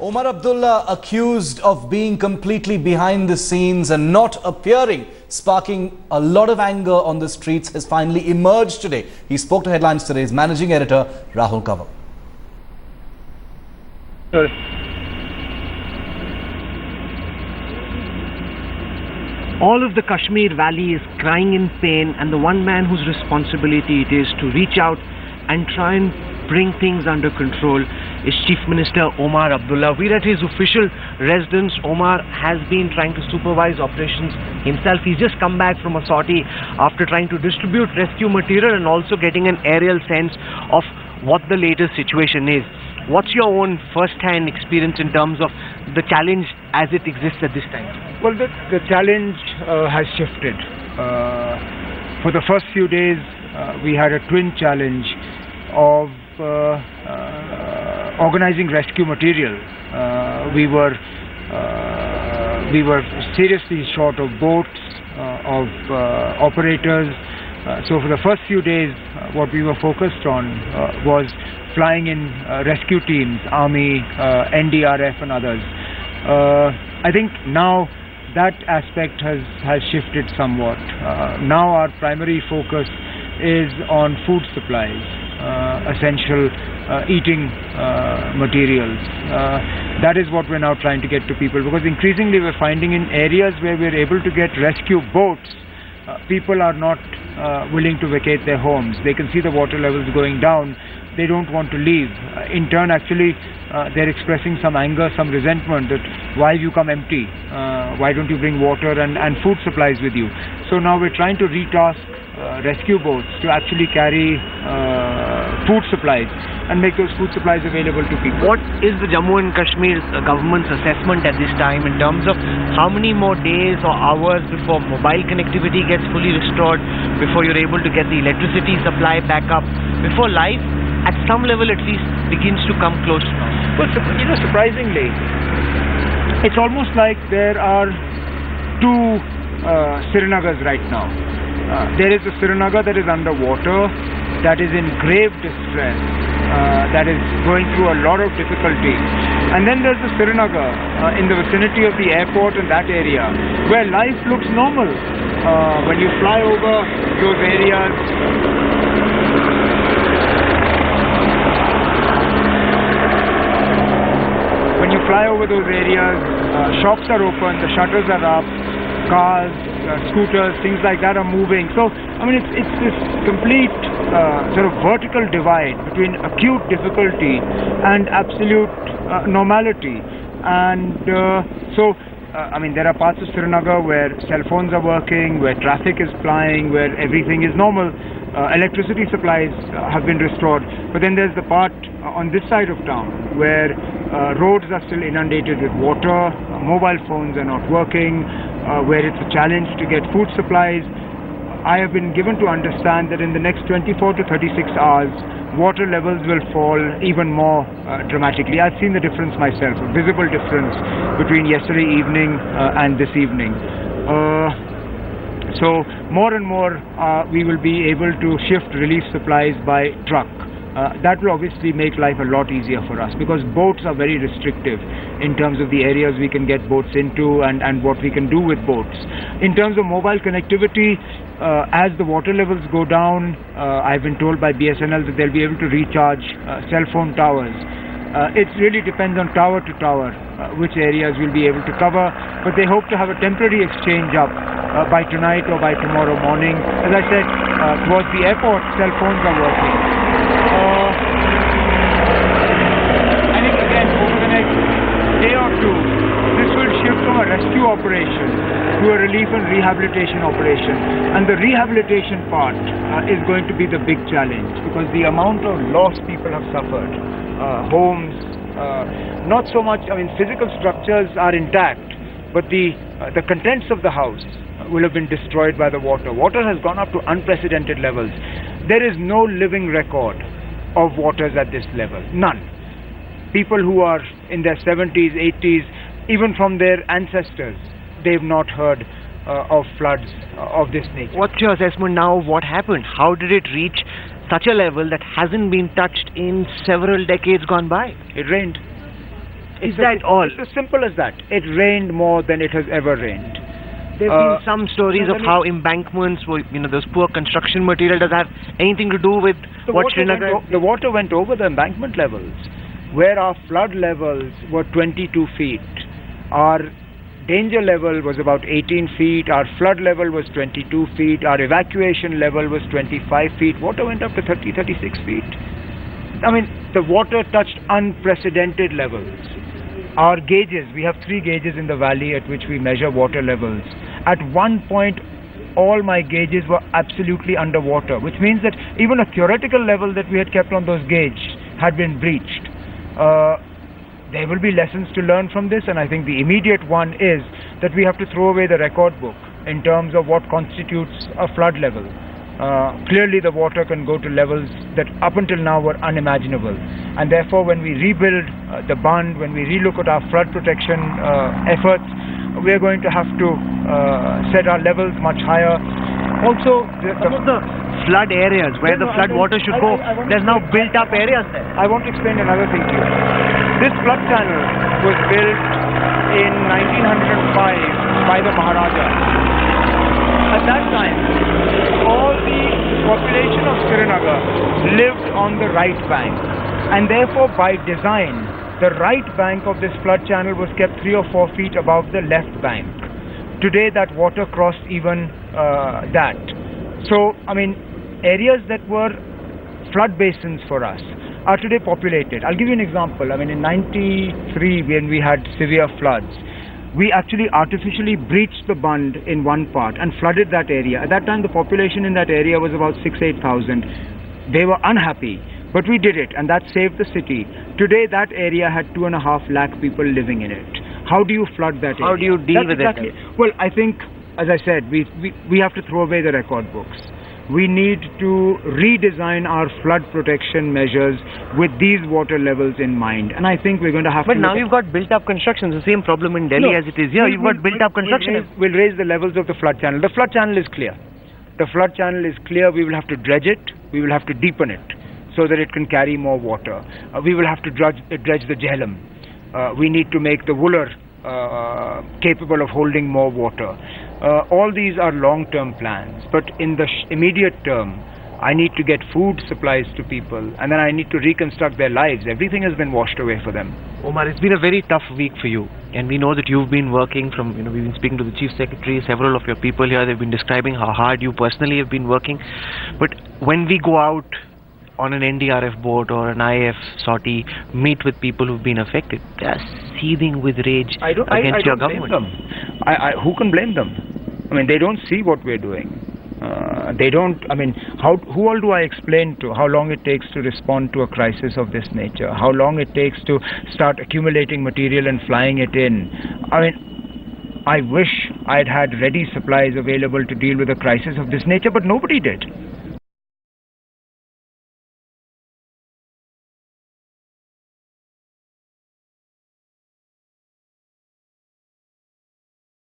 Omar Abdullah accused of being completely behind the scenes and not appearing, sparking a lot of anger on the streets, has finally emerged today. He spoke to Headlines Today's managing editor, Rahul Kanwar. All of the Kashmir Valley is crying in pain, and the one man whose responsibility it is to reach out and try and bring things under control is Chief Minister Omar Abdullah. We're at his official residence. Omar has been trying to supervise operations himself. He's just come back from a sortie after trying to distribute rescue material and also getting an aerial sense of what the latest situation is. What's your own first-hand experience in terms of the challenge as it exists at this time? Well, the challenge has shifted. For the first few days, we had a twin challenge of organizing rescue material. We were seriously short of boats, of operators. So for the first few days, what we were focused on was flying in rescue teams, Army, NDRF and others. I think now that aspect has shifted somewhat. Now our primary focus is on food supplies, essential eating materials. That is what we're now trying to get to people, because increasingly we're finding in areas where we're able to get rescue boats, people are not willing to vacate their homes. They can see the water levels going down. They don't want to leave. In turn, actually, they're expressing some anger, some resentment that why you come empty? Why don't you bring water and food supplies with you? So now we're trying to retask rescue boats to actually carry food supplies and make those food supplies available to people. What is the Jammu and Kashmir government's assessment at this time in terms of how many more days or hours before mobile connectivity gets fully restored, before you're able to get the electricity supply back up, before life at some level at least begins to come close to normal? Well, surprisingly, it's almost like there are two Srinagars right now. There is a Srinagar that is underwater, that is in grave distress, that is going through a lot of difficulty. And then there's the Srinagar in the vicinity of the airport and that area, where life looks normal. When you fly over those areas, shops are open, the shutters are up, cars, scooters, things like that are moving. So, I mean, it's this complete sort of vertical divide between acute difficulty and absolute normality. And I mean, there are parts of Srinagar where cell phones are working, where traffic is flying, where everything is normal. Electricity supplies have been restored. But then there's the part on this side of town where roads are still inundated with water, mobile phones are not working, where it's a challenge to get food supplies. I have been given to understand that in the next 24 to 36 hours, water levels will fall even more dramatically. I've seen the difference myself, a visible difference between yesterday evening and this evening. So more and more we will be able to shift relief supplies by truck. That will obviously make life a lot easier for us, because boats are very restrictive in terms of the areas we can get boats into and what we can do with boats. In terms of mobile connectivity, as the water levels go down, I've been told by BSNL that they'll be able to recharge cell phone towers. It really depends on tower to tower which areas we'll be able to cover, but they hope to have a temporary exchange up by tonight or by tomorrow morning. As I said, towards the airport, cell phones are working. I think again, over the next day or two, this will shift from a rescue operation to a relief and rehabilitation operation. And the rehabilitation part is going to be the big challenge, because the amount of loss people have suffered, homes, not so much, I mean, physical structures are intact, but the contents of the house will have been destroyed by the water. Water has gone up to unprecedented levels. There is no living record of waters at this level. None. People who are in their 70s, 80s, even from their ancestors, they've not heard of floods of this nature. What's your assessment now of what happened? How did it reach such a level that hasn't been touched in several decades gone by? It rained. Is that all? It's as simple as that. It rained more than it has ever rained. There have been some stories of how embankments were, those poor construction material. Does that have anything to do with what Srinagar? The water went over the embankment levels, where our flood levels were 22 feet. Our danger level was about 18 feet. Our flood level was 22 feet. Our evacuation level was 25 feet. Water went up to 30, 36 feet. I mean, the water touched unprecedented levels. Our gauges, we have 3 gauges in the valley at which we measure water levels. At one point, all my gauges were absolutely underwater, which means that even a theoretical level that we had kept on those gauges had been breached. There will be lessons to learn from this, and I think the immediate one is that we have to throw away the record book in terms of what constitutes a flood level. Clearly the water can go to levels that up until now were unimaginable, and therefore when we rebuild the bund, when we relook at our flood protection efforts, we are going to have to set our levels much higher. Also, some of the flood areas where the flood water should go, there's now built up areas there. I want to explain another thing to you. This flood channel was built in 1905 by the Maharaja. At that time, all the population of Srinagar lived on the right bank, and therefore by design, the right bank of this flood channel was kept 3 or 4 feet above the left bank. Today that water crossed even that. So, I mean, areas that were flood basins for us are today populated. I'll give you an example. I mean, in 93, when we had severe floods, we actually artificially breached the bund in one part and flooded that area. At that time, the population in that area was about 6,000-8,000. They were unhappy, but we did it, and that saved the city. Today, that area had 2.5 lakh people living in it. How do you flood that area? How do you deal with it? Well, I think, as I said, we have to throw away the record books. We need to redesign our flood protection measures with these water levels in mind, and I think we're going to have to. But now you've got built-up construction. The same problem in Delhi as it is here. You've got built-up construction. We'll raise the levels of the flood channel. The flood channel is clear. The flood channel is clear. We will have to dredge it. We will have to deepen it so that it can carry more water. We will have to dredge the Jhelum. We need to make the Wooler capable of holding more water. All these are long-term plans, but in the immediate term, I need to get food supplies to people, and then I need to reconstruct their lives. Everything has been washed away for them. Omar, it's been a very tough week for you, and we know that you've been working from, we've been speaking to the Chief Secretary, several of your people here, they've been describing how hard you personally have been working. But when we go out on an NDRF boat or an IF sortie, meet with people who've been affected, they're seething with rage against your government. Who can blame them? I mean, they don't see what we're doing. They don't, I mean, who all do I explain to how long it takes to respond to a crisis of this nature? How long it takes to start accumulating material and flying it in? I mean, I wish I'd had ready supplies available to deal with a crisis of this nature, but nobody did.